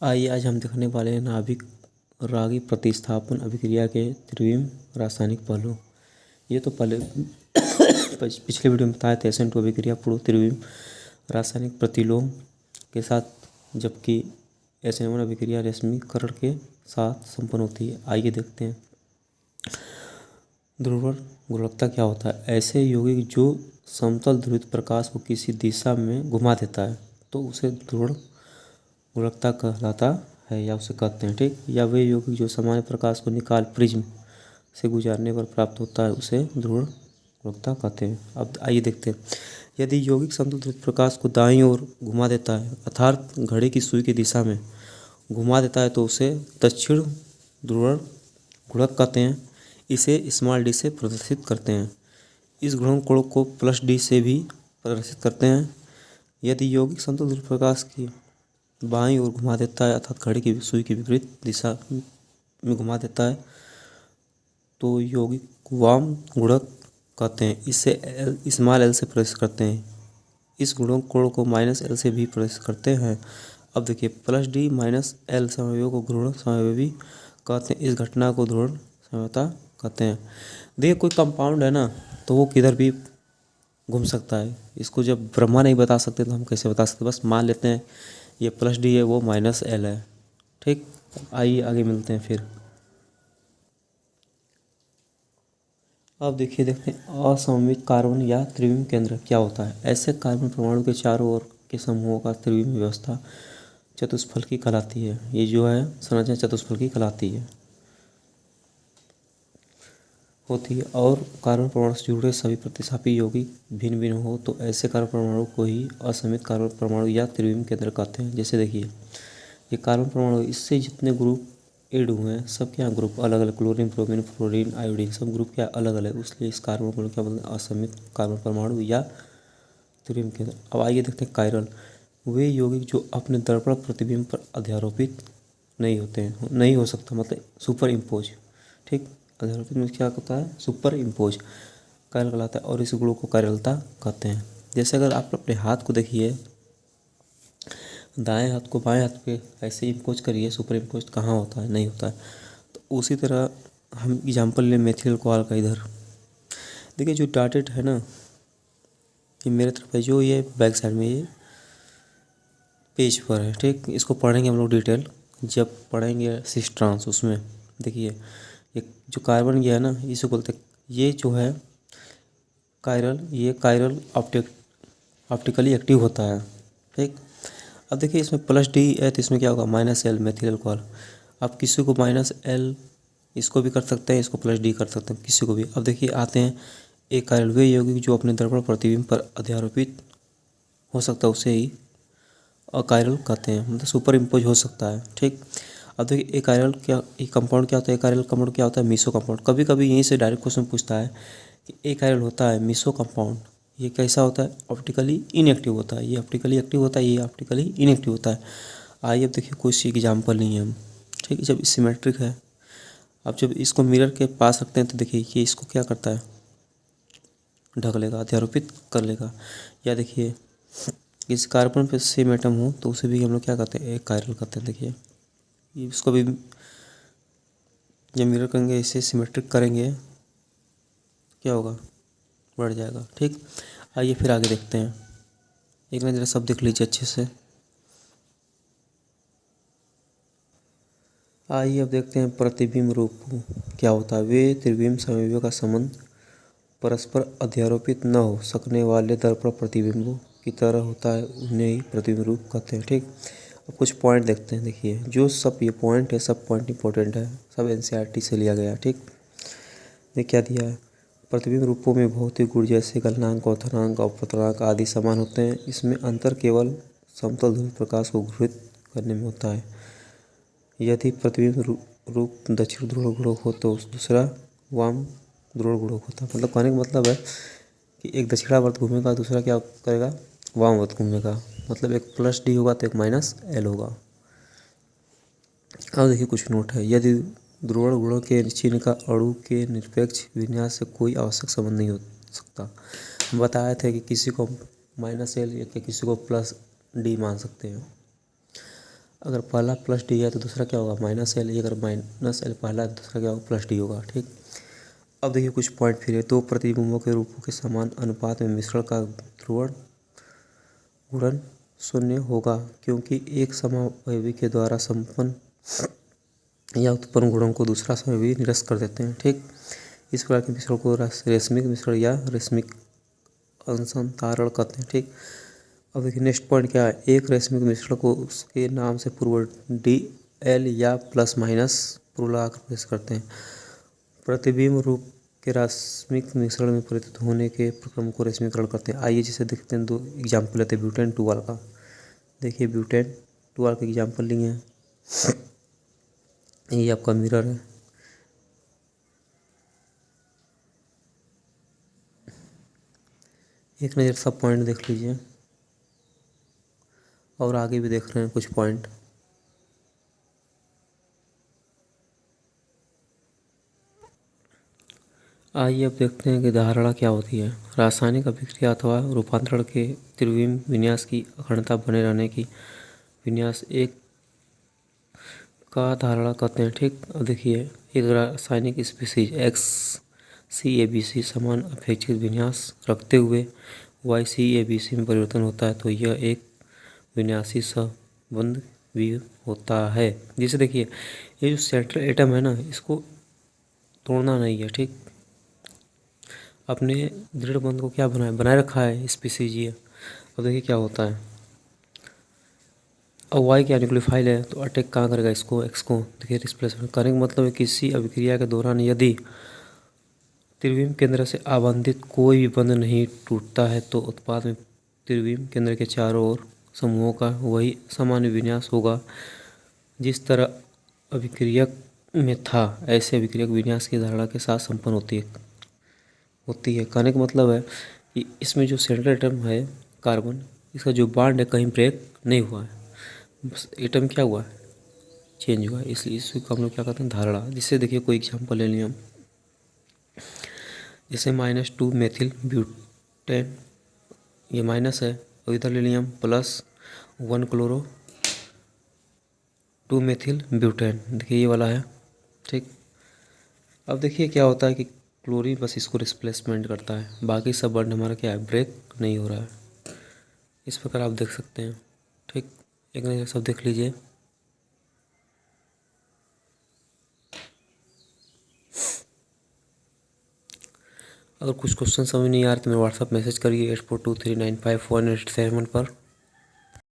आइए आज हम देखने वाले हैं नाभिक रागी प्रतिस्थापन अभिक्रिया के त्रिविम रासायनिक पहलू। ये तो पहले पिछले वीडियो में बताया था SN2 अभिक्रिया पूर्व त्रिविम रासायनिक प्रतिलोम के साथ, जबकि SN1 अभिक्रिया रेशमीकरण के साथ संपन्न होती है। आइए देखते हैं ध्रुवण गुणवत्ता क्या होता है। ऐसे यौगिक जो समतल ध्रुवित प्रकाश को किसी दिशा में घुमा देता है तो उसे ध्रुवण गुणवत्ता कहलाता है या उसे कहते हैं, ठीक। या वे यौगिक जो सामान्य प्रकाश को निकाल प्रिज्म से गुजारने पर प्राप्त होता है उसे ध्रुवण गुणवत्ता कहते हैं। अब आइए देखते हैं, यदि यौगिक समतल ध्रुवित प्रकाश को दाईं ओर घुमा देता है अर्थात घड़ी की सुई की दिशा में घुमा देता है तो उसे दक्षिण ध्रुवण गुणक कहते हैं। इसे d से प्रदर्शित करते हैं। इस गुणक कोण को +d से भी प्रदर्शित करते हैं। यदि यौगिक समतल ध्रुवित प्रकाश की बाईं ओर घुमा देता है अर्थात घड़ी की सुई की विपरीत दिशा में घुमा देता है तो यौगिक वाम गुणक कहते हैं। इसे l से प्रदर्शित करते हैं। इस गुणक कोण को -l से भी प्रदर्शित करते हैं। अब देखिए +d -l समवयवों को ध्रुवण समवयवी कहते हैं। इस घटना को ध्रुवण समवयवता कहते हैं। देखिए कोई कंपाउंड है ना, तो वो किधर भी घूम सकता है। इसको जब ब्रह्मा नहीं बता सकते तो हम कैसे बता सकते। बस मान लेते हैं ये +d है, वो -l है, ठीक। आइए आगे मिलते हैं फिर। अब देखते हैं असममित कार्बन या त्रिविम केंद्र क्या होता है। ऐसे कार्बन परमाणु के चारों ओर के समूहों का त्रिविम व्यवस्था चतुष्फलकी कहलाती है। ये जो है संरचना चतुष्फलकी कहलाती है होती है। और कार्बन परमाणु से जुड़े सभी प्रतिस्थापी यौगिक भिन्न भिन्न हो तो ऐसे कार्बन परमाणु को ही असममित कार्बन परमाणु या त्रिविम केंद्र कहते हैं। जैसे देखिए ये कार्बन परमाणु, इससे जितने ग्रुप ऐड हुए हैं सबके यहाँ ग्रुप अलग अलग, क्लोरीन, ब्रोमीन, फ्लोरीन, आयोडीन, सब ग्रुप क्या अलग अलग, इसलिए इस कार्बन परमाणु क्या बोलते हैं, असममित कार्बन परमाणु या त्रिविम केंद्र। अब आइए देखते हैं कायरल। वे यौगिक जो अपने दर्पण प्रतिबिंब पर अध्यारोपित नहीं होते हैं, नहीं हो सकता, मतलब सुपर इम्पोज, ठीक। अध्यारोपित में क्या होता है, सुपर इम्पोज कायरल कहलाता है और इस गुण को कायरलता कहते हैं। जैसे अगर आप अपने हाथ को देखिए, दाएं हाथ को बाएं हाथ पे ऐसे इम्पोज करिए, सुपर इम्पोज कहाँ होता है, नहीं होता है। तो उसी तरह हम एग्जाम्पल लें मेथिल अल्कोहल का। इधर देखिए जो डॉटेड है ना, ये मेरे तरफ है, जो ये बैक साइड में ये पेज पर है, ठीक। इसको पढ़ेंगे हम लोग डिटेल जब पढ़ेंगे सिस ट्रांस, उसमें देखिए ये जो कार्बन ये है ना, इसे बोलते ये जो है कायरल, ये कायरल ऑप्टिकली एक्टिव होता है, ठीक। अब देखिए इसमें +d है तो इसमें क्या होगा, -l मेथिल अल्कोहल। आप किसी को -l इसको भी कर सकते हैं, इसको +d कर सकते हैं, किसी को भी। अब देखिए आते हैं एक कायरल, वे यौगिक जो अपने दर्पण प्रतिबिंब पर अध्यारोपित हो सकता है उसे ही अकायरल कहते हैं, मतलब सुपर इम्पोज हो सकता है, ठीक। अब देखिए एक कायरल क्या, एक कंपाउंड क्या होता है, एक कायरल कंपाउंड क्या होता है, मीसो कंपाउंड। कभी कभी यहीं से डायरेक्ट क्वेश्चन पूछता है कि एक कायरल होता है मीसो कंपाउंड, ये कैसा होता है, ऑप्टिकली इनएक्टिव होता है। ये ऑप्टिकली एक्टिव होता है, ये ऑप्टिकली इनएक्टिव होता है। आइए अब देखिए कोई सी एग्जाम्पल नहीं है हम, ठीक। जब सिमेट्रिक है, अब जब इसको मिरर के पास रखते हैं तो देखिए ये इसको क्या करता है, ढक लेगा, अध्यारोपित कर लेगा। या देखिए इस कार्बन पे सेम एटम हो तो उसे भी हम लोग क्या कहते हैं, एक कायरल कहते हैं। देखिए इसको भी जब मिरर करेंगे, इसे सिमेट्रिक करेंगे, क्या होगा, बढ़ जाएगा, ठीक। आइए फिर आगे देखते हैं, एक ना जरा सब देख लीजिए अच्छे से। आइए अब देखते हैं प्रतिबिंब रूप क्या होता है। वे त्रिविम समवयवों का संबंध परस्पर अध्यारोपित न हो सकने वाले दर्पण प्रतिबिंबों की तरह होता है, उन्हें ही प्रतिबिंब रूप कहते हैं, ठीक। अब कुछ पॉइंट देखते हैं। देखिए जो सब ये पॉइंट है, सब पॉइंट इंपॉर्टेंट है, सब NCERT से लिया गया है, ठीक। ये क्या दिया है, प्रतिबिंब रूपों में भौतिक गुण जैसे गलनांक, अवतरणांक और अपवर्तनांक आदि समान होते हैं। इसमें अंतर केवल समतल ध्रुवित प्रकाश को घृत करने में होता है। यदि प्रतिबिंब रूप दक्षिण ध्रुव गुणक हो तो दूसरा वाम ध्रुव गुणक होता है। मतलब कहने का मतलब है कि एक दक्षिणावर्त घूमेगा, दूसरा क्या करेगा, वामवर्त घूमेगा। मतलब एक +d होगा तो एक -l होगा। अब देखिए कुछ नोट है, यदि ध्रुवण गुणों के चिन्ह का अणु के निरपेक्ष विन्यास से कोई आवश्यक संबंध नहीं हो सकता। हम बताए थे कि किसी को -l या किसी को +d मान सकते हैं। अगर पहला प्लस डी है तो दूसरा क्या होगा माइनस एल, अगर माइनस एल पहला है तो दूसरा क्या होगा प्लस डी होगा। ठीक, अब देखिए कुछ पॉइंट फिर है। दो प्रतिबिंबों के रूपों के समान अनुपात में मिश्रण का ध्रुवण गुणन शून्य होगा, क्योंकि एक समावयवी के द्वारा संपन्न या उत्पन्न गुणों को दूसरा समावयवी निरस्त कर देते हैं। ठीक, इस प्रकार के मिश्रण को रेशमिक मिश्रण या रेशमिक अंशंतरण कहते हैं। ठीक, अब देखिए नेक्स्ट पॉइंट क्या है। एक रेशमिक मिश्रण को उसके नाम से पूर्व डी एल या प्लस माइनस पूर्व लगाकर प्रवेश करते हैं। प्रतिबिंब रूप के रासायनिक मिश्रण में परिवर्तित होने के प्रक्रम को रेशमीकरण करते हैं। आइए जिसे देखते हैं, दो एग्जाम्पल लेते हैं ब्यूटेन टूवाल का। देखिए ब्यूटेन टूवाल का एग्जाम्पल लिए हैं, ये आपका मिरर है। एक नज़र सब पॉइंट देख लीजिए, और आगे भी देख रहे हैं कुछ पॉइंट। आइए अब देखते हैं कि धारणा क्या होती है। रासायनिक अभिक्रिया अथवा रूपांतरण के त्रिविम विन्यास की अखंडता बने रहने की विन्यास एक का धारणा कहते हैं। ठीक, अब देखिए एक रासायनिक स्पीसीज XCABC समान अपेक्षित विन्यास रखते हुए YCABC में परिवर्तन होता है तो यह एक विन्यासी संबंध भी होता है। जैसे देखिए ये जो सेंट्रल एटम है ना, इसको तोड़ना नहीं है। ठीक, अपने दृढ़ बंध को क्या बनाए रखा है स्पीसीज ये। अब देखिए क्या होता है, अब वाई क्या न्यूक्लियोफाइल है तो अटैक कहाँ करेगा इसको, एक्स को। देखिए रिप्लेसमेंट करने का मतलब है किसी अभिक्रिया के दौरान यदि त्रिविम केंद्र से आबंधित कोई भी बंध नहीं टूटता है तो उत्पाद में त्रिविम केंद्र के चारों ओर समूहों का वही सामान्य विन्यास होगा जिस तरह अभिक्रियक में था। ऐसे अभिक्रियक विन्यास की धारणा के साथ संपन्न होती है। कहने का मतलब है कि इसमें जो सेंट्रल एटम है कार्बन, इसका जो बॉन्ड है कहीं ब्रेक नहीं हुआ है, बस एटम क्या हुआ है चेंज हुआ है, इसलिए इसको हम लोग क्या कहते हैं धारणा। जिससे देखिए कोई एग्जांपल ले लिया हम, जैसे -2 मेथिल ब्यूटेन, ये माइनस है, और इधर ले लिया हम +1 क्लोरो 2 मेथिल ब्यूटेन, देखिए ये वाला है। ठीक, अब देखिए क्या होता है कि क्लोरीन बस इसको रिप्लेसमेंट करता है, बाकी सब बॉन्ड हमारा क्या है ब्रेक नहीं हो रहा है। इस प्रकार आप देख सकते हैं। ठीक, एक नज़र सब देख लीजिए। अगर कुछ क्वेश्चन समझ नहीं आ रहे तो मेरे व्हाट्सअप मैसेज करिए 8423951871 पर।